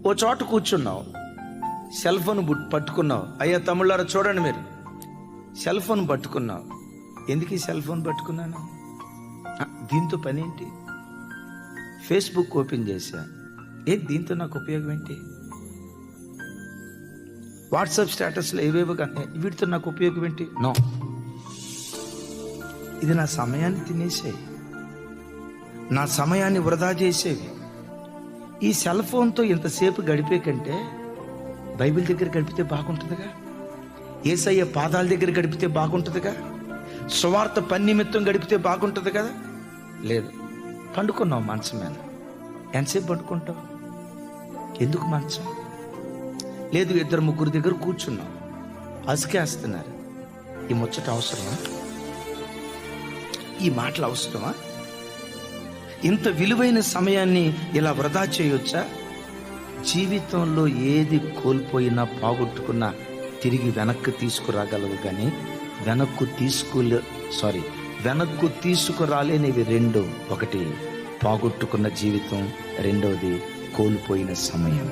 ఓ చోట కూర్చున్నావు, cell phone పట్టుకున్నావు. అయ్యా తమ్ముళ్ళారా చూడండి, మీరు సెల్ ఫోన్ పట్టుకున్నావు. ఎందుకు ఈ సెల్ ఫోన్ పట్టుకున్నాను? దీంతో పని ఏంటి? ఫేస్బుక్ ఓపెన్ చేశా, దీంతో నాకు ఉపయోగం ఏంటి? వాట్సాప్ స్టేటస్లో ఏవేవో కానీ వీటితో నాకు ఉపయోగం ఏంటి? నో, ఇది నా సమయాన్ని తినేసేవి, నా సమయాన్ని వృధా చేసేవి. ఈ సెల్ ఫోన్తో ఇంతసేపు గడిపే కంటే బైబిల్ దగ్గర గడిపితే బాగుంటుందిగా, యేసయ్య పాదాల దగ్గర గడిపితే బాగుంటుందిగా, సువార్త పని నిమిత్తం గడిపితే బాగుంటుంది కదా. లేదు, పండుకున్నావు మంచం మీద. ఎంతసేపు పండుకుంటావు? ఎందుకు మంచం? లేదు, 2-3 దగ్గర కూర్చున్నావు, అసికేస్తున్నారు. ఈ ముచ్చట అవసరమా? ఈ మాటలు అవసరమా? ఇంత విలువైన సమయాన్ని ఇలా వృధా చేయొచ్చా? జీవితంలో ఏది కోల్పోయినా పోగొట్టుకున్నా తిరిగి వెనక్కి తీసుకురాగలవు, కానీ వెనక్కు తీసుకురాలేనివి రెండు. ఒకటి పోగొట్టుకున్న జీవితం, రెండవది కోల్పోయిన సమయం.